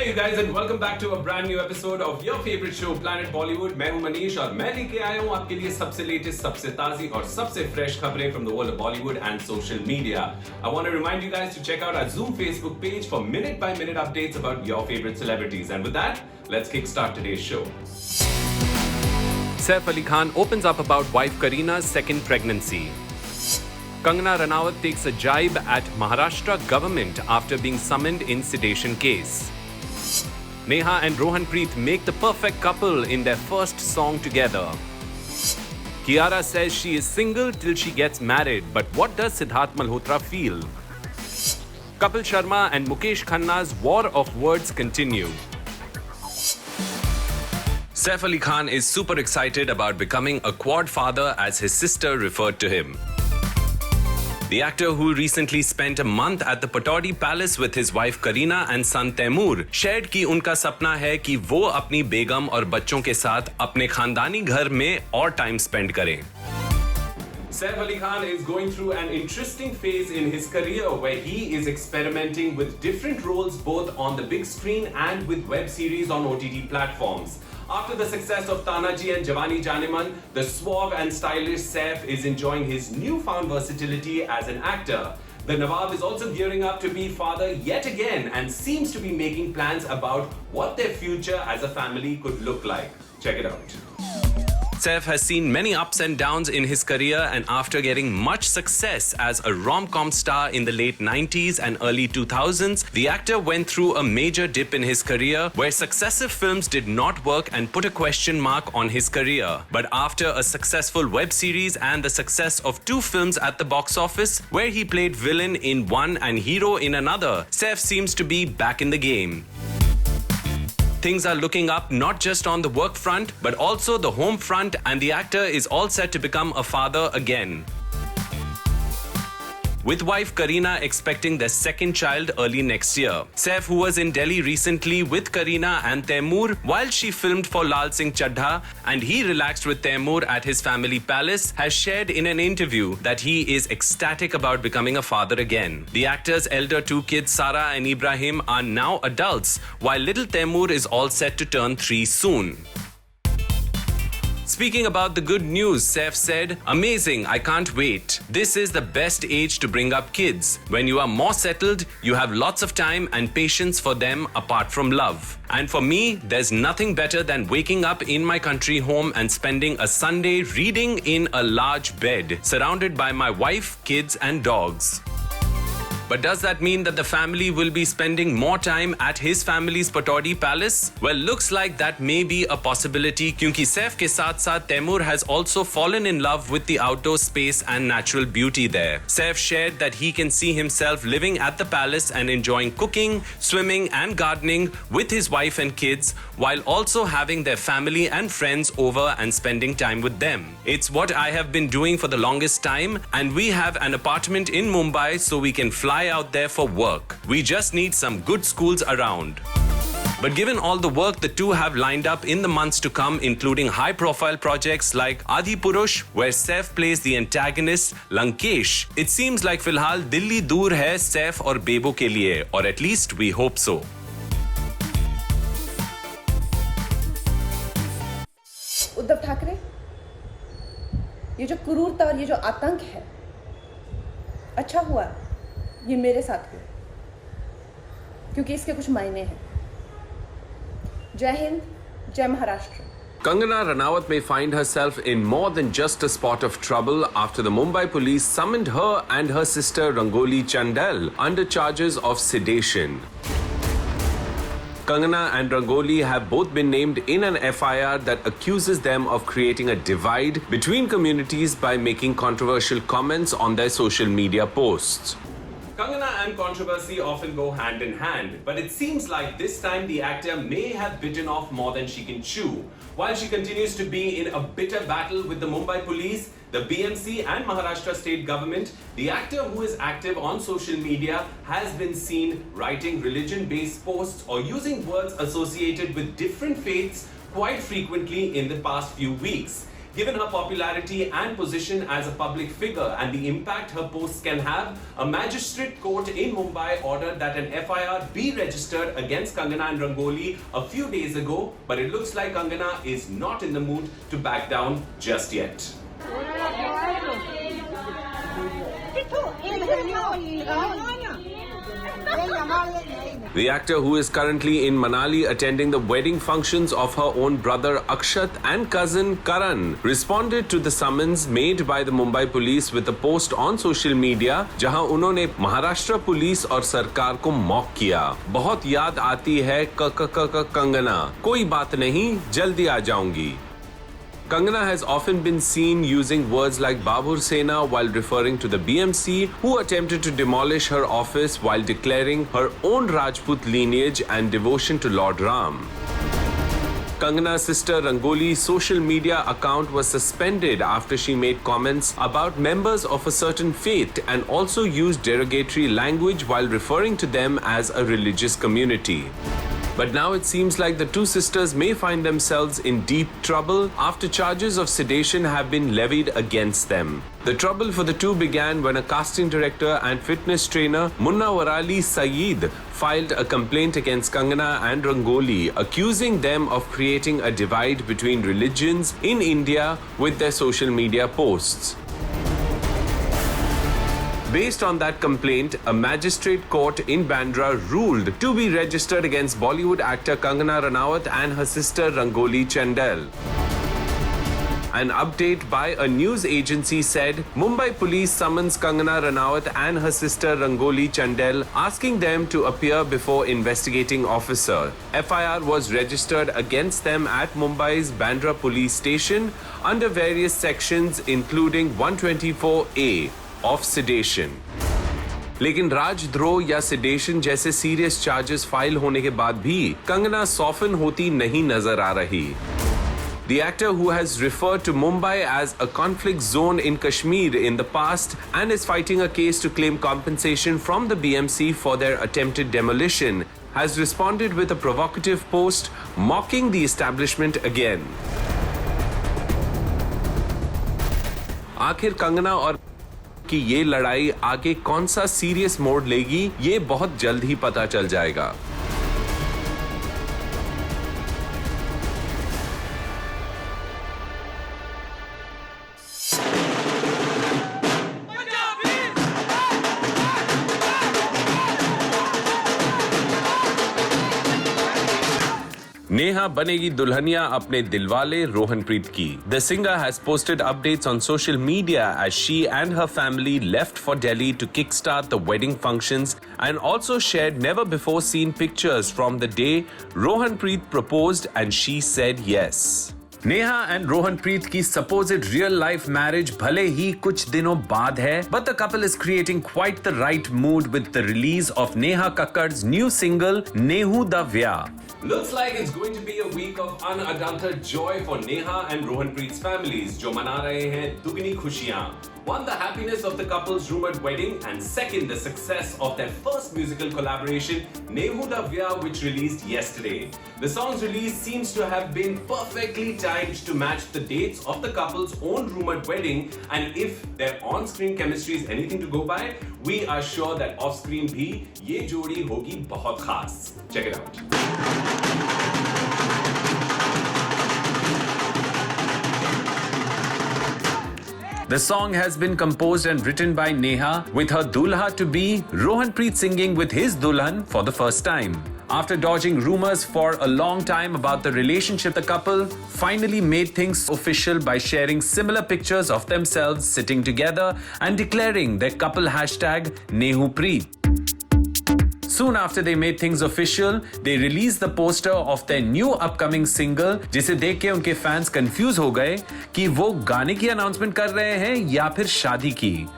Hey you guys and welcome back to a brand new episode of your favorite show Planet Bollywood. मैं हूं मनीष और मैं लेके आया हूं आपके लिए सबसे लेटेस्ट, सबसे ताजी और सबसे फ्रेश खबरें from the world of Bollywood and social media. I want to remind you guys to check out our Zoom Facebook page for minute-by-minute updates about your favorite celebrities. And with that, let's kickstart today's show. Saif Ali Khan opens up about wife Kareena's second pregnancy. Kangana Ranaut takes a jibe at Maharashtra government after being summoned in sedation case. Neha and Rohan Preet make the perfect couple in their first song together. Kiara says she is single till she gets married, but what does Siddharth Malhotra feel? Kapil Sharma and Mukesh Khanna's war of words continue. Saif Ali Khan is super excited about becoming a quad father as his sister referred to him. The actor, who recently spent a month at the Pataudi Palace with his wife Kareena and son Taimur, shared कि उनका सपना है कि वो अपनी बेगम और बच्चों के साथ अपने खानदानी घर में और टाइम स्पेंड करें. Saif Ali Khan is going through an interesting phase in his career where he is experimenting with different roles both on the big screen and with web series on OTT platforms. After the success of Tanaji and Jawani Janeman, the suave and stylish Saif is enjoying his newfound versatility as an actor. The Nawab is also gearing up to be father yet again and seems to be making plans about what their future as a family could look like. Check it out. Saif has seen many ups and downs in his career, and after getting much success as a rom-com star in the late 90s and early 2000s, the actor went through a major dip in his career where successive films did not work and put a question mark on his career. But after a successful web series and the success of 2 films at the box office, where he played villain in one and hero in another, Saif seems to be back in the game. Things are looking up not just on the work front, but also the home front, and the actor is all set to become a father again. With wife Kareena expecting their second child early next year. Saif, who was in Delhi recently with Kareena and Taimur while she filmed for Lal Singh Chaddha, and he relaxed with Taimur at his family palace, has shared in an interview that he is ecstatic about becoming a father again. The actor's elder 2 kids, Sara and Ibrahim, are now adults, while little Taimur is all set to turn 3 soon. Speaking about the good news, Saif said, "Amazing, I can't wait. This is the best age to bring up kids. When you are more settled, you have lots of time and patience for them apart from love. And for me, there's nothing better than waking up in my country home and spending a Sunday reading in a large bed, surrounded by my wife, kids and dogs." But does that mean that the family will be spending more time at his family's Pataudi Palace? Well, looks like that may be a possibility क्योंकि Saif के साथ-साथ Taimur has also fallen in love with the outdoor space and natural beauty there. Saif shared that he can see himself living at the palace and enjoying cooking, swimming and gardening with his wife and kids while also having their family and friends over and spending time with them. It's what I have been doing for the longest time, and we have an apartment in Mumbai so we can fly out there for work. We just need some good schools around. But given all the work the two have lined up in the months to come, including high-profile projects like Adi Purush, where Saif plays the antagonist Lankesh, it seems like फिलहाल दिल्ली दूर है Saif और बेबो के लिए, or at least we hope so. Uddhav Thackeray, ये जो क्रूरता और ये जो आतंक है, अच्छा हुआ ये मेरे साथ हुआ, क्योंकि इसके कुछ मायने हैं. जय हिंद, जय Maharashtra. Kangana Ranaut may find herself in more than just a spot of trouble after the Mumbai police summoned her and her sister Rangoli Chandel under charges of sedation. Kangana and Rangoli have both been named in an FIR that accuses them of creating a divide between communities by making controversial comments on their social media posts. Kangana and controversy often go hand in hand, but it seems like this time the actor may have bitten off more than she can chew. While she continues to be in a bitter battle with the Mumbai police, the BMC and Maharashtra state government, the actor, who is active on social media, has been seen writing religion-based posts or using words associated with different faiths quite frequently in the past few weeks. Given her popularity and position as a public figure and the impact her posts can have, a magistrate court in Mumbai ordered that an FIR be registered against Kangana and Rangoli a few days ago, but it looks like Kangana is not in the mood to back down just yet. The actor, who is currently in Manali attending the wedding functions of her own brother Akshat and cousin Karan, responded to the summons made by the Mumbai police with a post on social media, जहां उन्होंने Maharashtra police और सरकार को mock किया। बहुत याद आती है कंगना, कोई बात नहीं, जल्दी आ जाऊंगी। Kangana has often been seen using words like Babur Sena while referring to the BMC, who attempted to demolish her office while declaring her own Rajput lineage and devotion to Lord Ram. Kangana's sister Rangoli's social media account was suspended after she made comments about members of a certain faith and also used derogatory language while referring to them as a religious community. But now it seems like the two sisters may find themselves in deep trouble after charges of sedition have been levied against them. The trouble for the two began when a casting director and fitness trainer, Munna Warali Saeed, filed a complaint against Kangana and Rangoli, accusing them of creating a divide between religions in India with their social media posts. Based on that complaint, a magistrate court in Bandra ruled to be registered against Bollywood actor Kangana Ranaut and her sister Rangoli Chandel. An update by a news agency said Mumbai police summons Kangana Ranaut and her sister Rangoli Chandel, asking them to appear before investigating officer. FIR was registered against them at Mumbai's Bandra police station under various sections including 124A. of sedation. लेकिन राजद्रोह या sedation जैसे serious charges file होने के बाद भी Kangana soften होती नहीं नजर आ रही। The actor, who has referred to Mumbai as a conflict zone in Kashmir in the past and is fighting a case to claim compensation from the BMC for their attempted demolition, has responded with a provocative post mocking the establishment again. आखिर कंगना और कि ये लड़ाई आगे कौन सा serious मोड़ लेगी, ये बहुत जल्द ही पता चल जाएगा। नेहा बनेगी दुल्हनिया अपने दिलवाले रोहनप्रीत की। The singer has posted updates on social media as she and her family left for Delhi to kickstart the wedding functions and also shared never before seen pictures from the day Rohanpreet proposed and she said yes. Neha and Rohanpreet की supposed real life marriage भले ही कुछ दिनों बाद है, but the couple is creating quite the right mood with the release of Neha Kakkar's new single Nehu Da Vyah. Looks like it's going to be a week of unadulterated joy for Neha and Rohanpreet's families, जो मना रहे हैं दुगनी खुशियां. One, the happiness of the couple's rumored wedding, and second, the success of their first musical collaboration, Nehu Da Vyah, which released yesterday. The song's release seems to have been perfectly timed to match the dates of the couple's own rumored wedding, and if their on-screen chemistry is anything to go by, we are sure that off-screen भी ये जोड़ी होगी बहुत खास. Check it out. The song has been composed and written by Neha, with her dulha to be Rohanpreet singing with his dulhan for the first time. After dodging rumors for a long time about the relationship, the couple finally made things official by sharing similar pictures of themselves sitting together and declaring their couple hashtag Nehupreet. Soon after they made things official, they released the poster of their new upcoming single, जिसे देख के उनके fans confused हो गए कि वो गाने की announcement कर रहे हैं या फिर शादी की.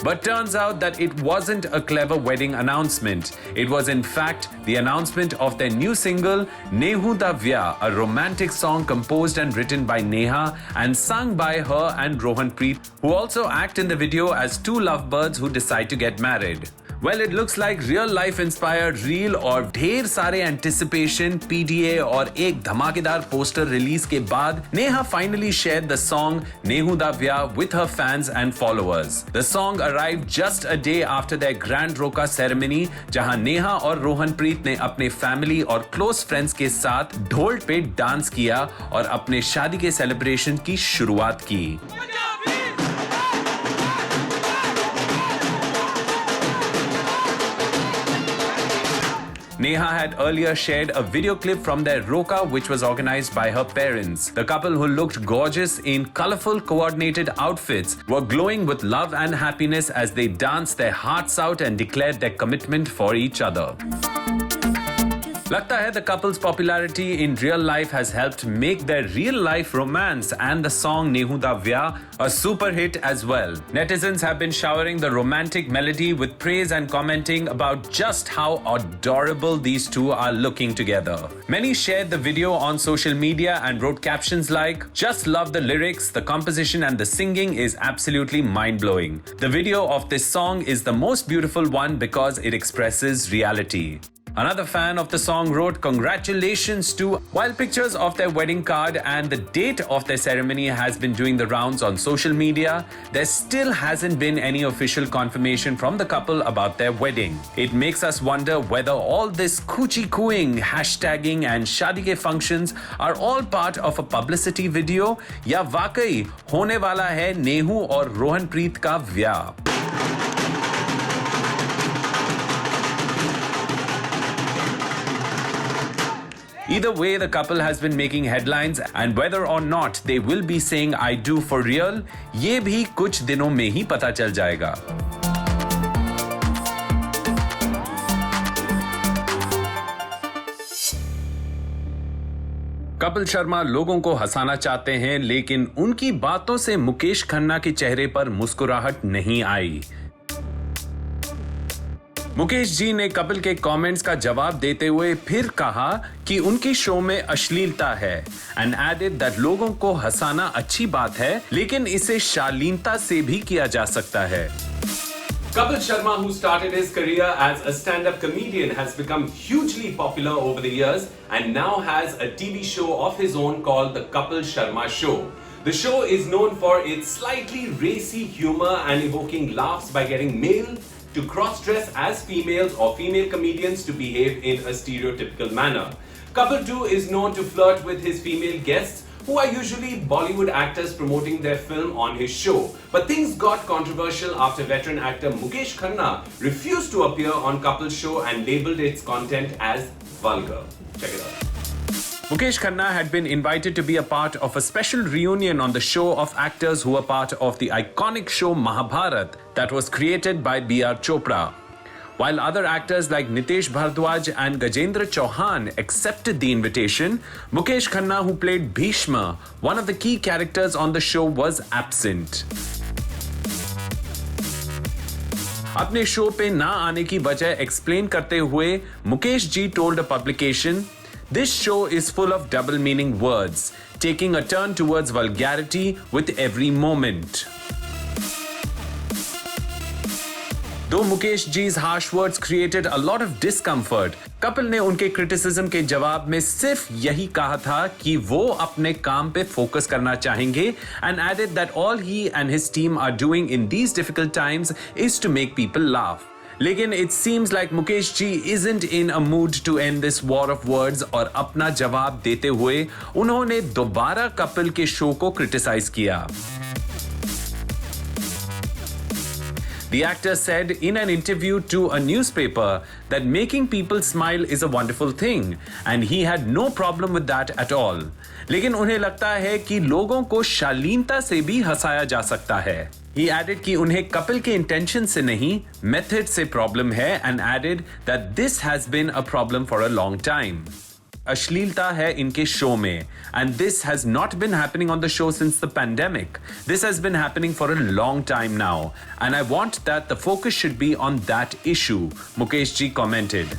But turns out that it wasn't a clever wedding announcement. It was in fact the announcement of their new single, Nehu Da Vyah, a romantic song composed and written by Neha and sung by her and Rohanpreet, who also act in the video as two lovebirds who decide to get married. Well, it looks like real life inspired reel और ढेर सारे anticipation, PDA और एक धमाकेदार poster release के बाद Neha finally shared the song Nehu Da Vyah with her fans and followers. The song arrived just a day after their grand roka ceremony, जहां नेहा और रोहनप्रीत ने अपने फैमिली और क्लोज फ्रेंड्स के साथ ढोल पे डांस किया और अपने शादी के सेलिब्रेशन की शुरुआत की। Neha had earlier shared a video clip from their roka which was organized by her parents. The couple, who looked gorgeous in colorful coordinated outfits, were glowing with love and happiness as they danced their hearts out and declared their commitment for each other. लगता है the couple's popularity in real life has helped make their real life romance and the song Nehu Da Vyah a super hit as well. Netizens have been showering the romantic melody with praise and commenting about just how adorable these two are looking together. Many shared the video on social media and wrote captions like, "Just love the lyrics, the composition and the singing is absolutely mind-blowing. The video of this song is the most beautiful one because it expresses reality." Another fan of the song wrote congratulations to, while pictures of their wedding card and the date of their ceremony has been doing the rounds on social media, there still hasn't been any official confirmation from the couple about their wedding. It makes us wonder whether all this coochie-cooing, hashtagging and शादी के functions are all part of a publicity video या वाकई होने वाला है नेहू और रोहनप्रीत का व्याह। Either way, the couple has been making headlines, and whether or not they will be saying I do for real, ये भी कुछ दिनों में ही पता चल जाएगा। कपिल शर्मा लोगों को हंसाना चाहते हैं, लेकिन उनकी बातों से मुकेश खन्ना के चेहरे पर मुस्कुराहट नहीं आई। मुकेश जी ने कपिल के कमेंट्स का जवाब देते हुए फिर कहा कि उनकी शो में अश्लीलता है एंड एडेड दैट लोगों को हंसाना अच्छी बात है, लेकिन इसे शालीनता से भी किया जा सकता है। Kapil Sharma, who started his career as a stand-up comedian, has become hugely popular over the years and now has a TV show of his own called The Kapil Sharma Show. The show is known for its slightly racy humor and evoking laughs by getting male to cross-dress as females or female comedians to behave in a stereotypical manner. Kapil too is known to flirt with his female guests, who are usually Bollywood actors promoting their film on his show. But things got controversial after veteran actor Mukesh Khanna refused to appear on Kapil's show and labeled its content as vulgar. Check it out. Mukesh Khanna had been invited to be a part of a special reunion on the show of actors who were part of the iconic show Mahabharat that was created by B.R. Chopra. While other actors like Nitesh Bharadwaj and Gajendra Chauhan accepted the invitation, Mukesh Khanna, who played Bhishma, one of the key characters on the show, was absent. अपने show पे ना आने की वजह explain करते हुए Mukesh ji told a publication, "This show is full of double meaning words, taking a turn towards vulgarity with every moment." Though Mukesh Ji's harsh words created a lot of discomfort, Kapil ने उनके criticism के जवाब में सिर्फ यही कहा था कि वो अपने काम पे फोकस करना चाहेंगे and added that all he and his team are doing in these difficult times is to make people laugh. लेकिन it seems like Mukesh Ji isn't in a mood to end this war of words और अपना जवाब देते हुए उन्होंने दोबारा कपिल के show को क्रिटिसाइज किया। The actor said in an interview to a newspaper that making people smile is a wonderful thing and he had no problem with that at all. लेकिन उन्हें लगता है कि लोगों को शालीनता से भी हंसाया जा सकता है। He added कि उन्हें कपिल के इंटेंशन से नहीं, मेथड से प्रॉब्लम है and added that this has been a problem for a long time. अश्लीलता है इनके शो में and this has not been happening on the show since the pandemic. This has been happening for a long time now and I want that the focus should be on that issue, Mukesh Ji commented.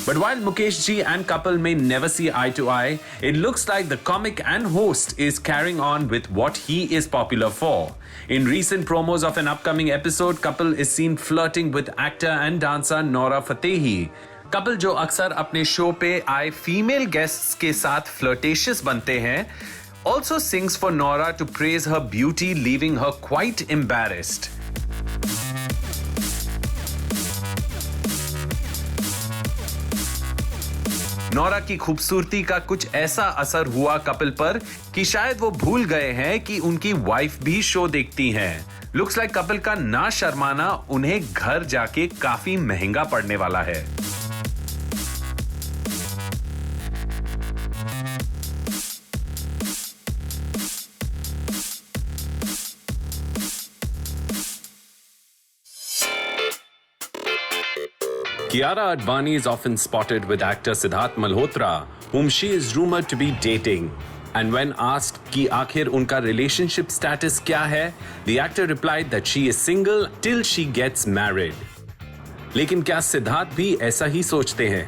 But while Mukesh Ji and couple may never see eye to eye, it looks like the comic and host is carrying on with what he is popular for. In recent promos of an upcoming episode, couple is seen flirting with actor and dancer Nora Fatehi. Couple जो अक्सर अपने show पे आए female guests के साथ flirtatious बनते हैं, also sings for Nora to praise her beauty, leaving her quite embarrassed. Nora की खूबसूरती का कुछ ऐसा असर हुआ कपिल पर कि शायद वो भूल गए हैं कि उनकी वाइफ भी शो देखती हैं। लुक्स लाइक कपिल का ना शर्माना उन्हें घर जाके काफी महंगा पड़ने वाला है। Kiara Advani is often spotted with actor Siddharth Malhotra, whom she is rumored to be dating. And when asked कि आखिर उनका relationship status क्या है, the actor replied that she is single till she gets married. लेकिन क्या सिद्धार्थ भी ऐसा ही सोचते हैं?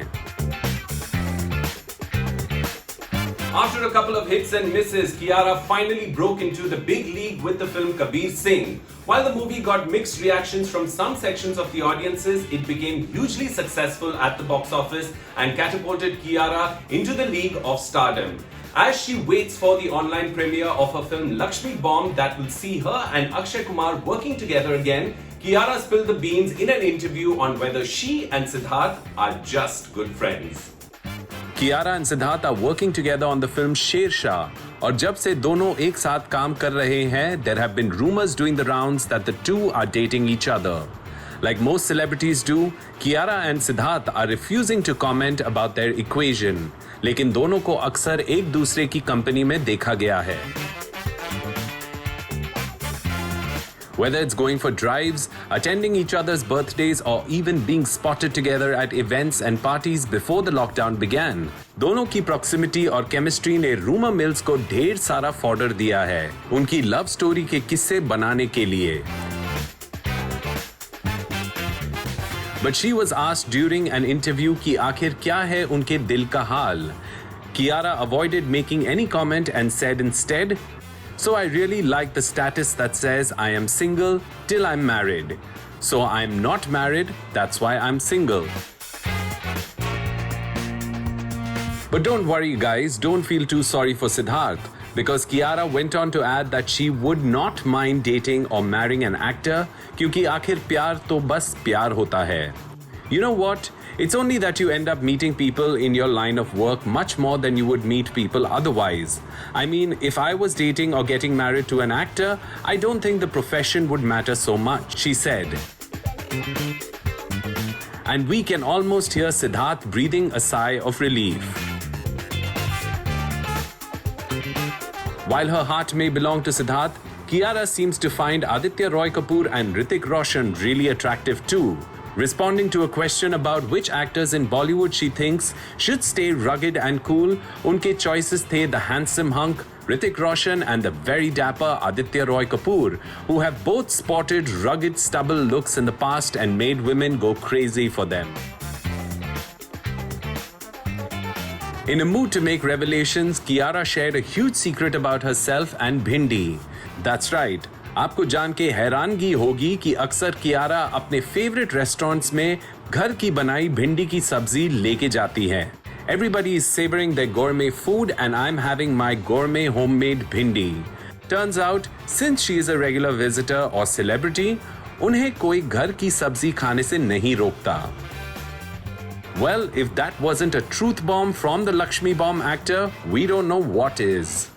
After a couple of hits and misses, Kiara finally broke into the big league with the film Kabir Singh. While the movie got mixed reactions from some sections of the audiences, it became hugely successful at the box office and catapulted Kiara into the league of stardom. As she waits for the online premiere of her film Lakshmi Bomb that will see her and Akshay Kumar working together again, Kiara spilled the beans in an interview on whether she and Siddharth are just good friends. Kiara and Siddharth are working together on the film Sher Shah, और जब से दोनों एक साथ काम कर रहे हैं, there have been rumors doing the rounds that the two are dating each other. Like most celebrities do, Kiara and Siddharth are refusing to comment about their equation. लेकिन दोनों को अक्सर एक दूसरे की कंपनी में देखा गया है. Whether it's going for drives, attending each other's birthdays, or even being spotted together at events and parties before the lockdown began, दोनों की proximity और chemistry ने rumor mills को ढेर सारा fodder दिया है, उनकी love story के किस्से बनाने के लिए. But she was asked during an interview कि आखिर क्या है उनके दिल का हाल. Kiara avoided making any comment and said instead, "So I really like the status that says I am single till I'm married. So I'm not married, that's why I'm single." But don't worry guys, don't feel too sorry for Siddharth, because Kiara went on to add that she would not mind dating or marrying an actor क्योंकि आखिर प्यार तो बस प्यार होता है. You know what? It's only that you end up meeting people in your line of work much more than you would meet people otherwise. I mean, if I was dating or getting married to an actor, I don't think the profession would matter so much, she said. And we can almost hear Siddharth breathing a sigh of relief. While her heart may belong to Siddharth, Kiara seems to find Aditya Roy Kapoor and Hrithik Roshan really attractive too. Responding to a question about which actors in Bollywood she thinks should stay rugged and cool, उनके choices थे the handsome hunk Hrithik Roshan and the very dapper Aditya Roy Kapoor, who have both sported rugged stubble looks in the past and made women go crazy for them. In a mood to make revelations, Kiara shared a huge secret about herself and Bhindi. That's right. आपको जान के हैरानगी होगी कि अक्सर कियारा अपने favourite restaurants में घर की बनाई भिंडी की सब्जी लेके जाती हैं. Everybody is savoring their gourmet food and I'm having my gourmet homemade bhindi. Turns out, since she is a regular visitor or celebrity, उन्हें कोई घर की सब्जी खाने से नहीं रोकता. Well, if that wasn't a truth bomb from the Lakshmi Bomb actor, we don't know what is.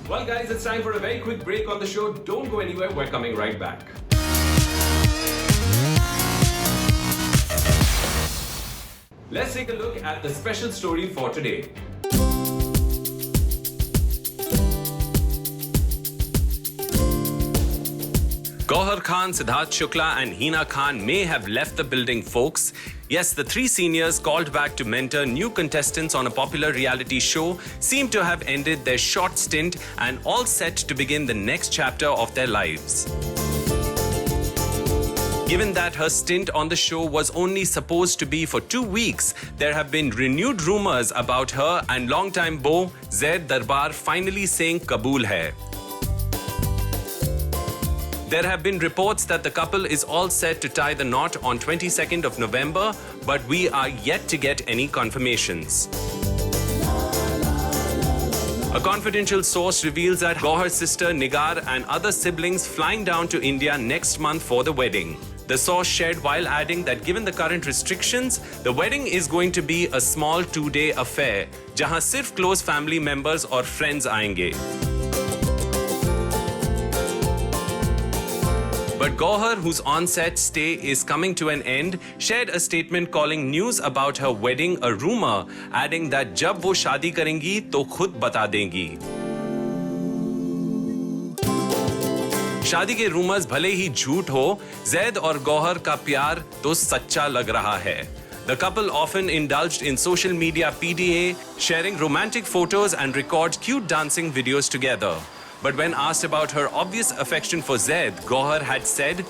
Well guys, it's time for a very quick break on the show. Don't go anywhere, we're coming right back. Let's take a look at the special story for today. Gauhar Khan, Siddharth Shukla, and Hina Khan may have left the building, folks. Yes, the three seniors called back to mentor new contestants on a popular reality show seem to have ended their short stint and all set to begin the next chapter of their lives. Given that her stint on the show was only supposed to be for 2 weeks, there have been renewed rumors about her and longtime beau Zaid Darbar finally saying Kabool hai. There have been reports that the couple is all set to tie the knot on 22nd of November, but we are yet to get any confirmations. A confidential source reveals that Gauhar's sister Nigar and other siblings flying down to India next month for the wedding. The source shared while adding that given the current restrictions, the wedding is going to be a small 2-day affair, jahan sirf close family members or friends aayenge. But Gauhar, whose on-set stay is coming to an end, shared a statement calling news about her wedding a rumor, adding that जब वो शादी करेंगी तो खुद बता देंगी. शादी के रूमर्स भले ही झूठ हो, जैद और गौहर का प्यार तो सच्चा लग रहा है. The couple often indulged in social media PDA, sharing romantic photos and record cute dancing videos together. But when asked about her obvious affection for Zaid, Gauhar had said,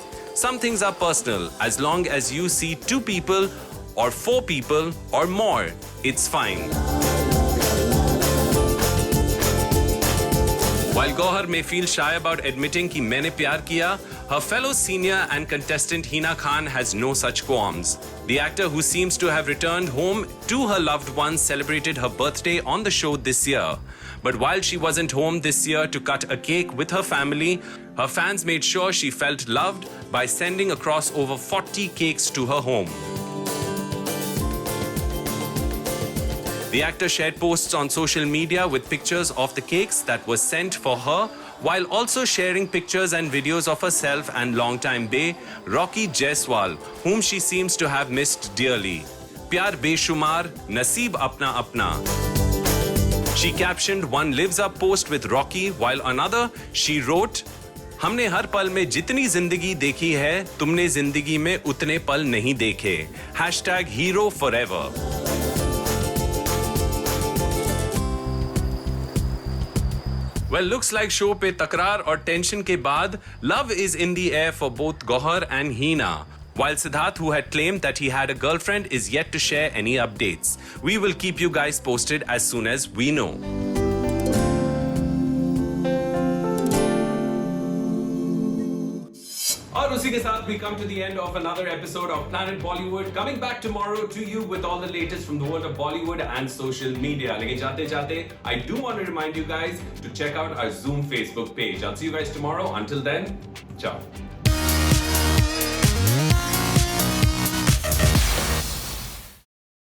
"Some things are personal. As long as you see 2 people or 4 people or more, it's fine." While Gauhar may feel shy about admitting कि मैंने प्यार किया, her fellow senior and contestant Hina Khan has no such qualms. The actor, who seems to have returned home to her loved ones, celebrated her birthday on the show this year. But while she wasn't home this year to cut a cake with her family, her fans made sure she felt loved by sending across over 40 cakes to her home. The actor shared posts on social media with pictures of the cakes that were sent for her, while also sharing pictures and videos of herself and longtime bae, Rocky Jaiswal, whom she seems to have missed dearly. Pyar beshumar, naseeb apna apna. She captioned one lives up post with Rocky, while another she wrote, हमने हर पल में जितनी जिंदगी देखी है, तुमने जिंदगी में उतने पल नहीं देखे. #hero forever. Well, looks like show पे तकरार और टेंशन के बाद love is in the air for both Gauhar and Hina. While Siddharth, who had claimed that he had a girlfriend, is yet to share any updates. We will keep you guys posted as soon as we know. और उसी के साथ we come to the end of another episode of Planet Bollywood. Coming back tomorrow to you with all the latest from the world of Bollywood and social media. लेकिन जाते जाते, I do want to remind you guys to check out our Zoom Facebook page. I'll see you guys tomorrow. Until then, ciao.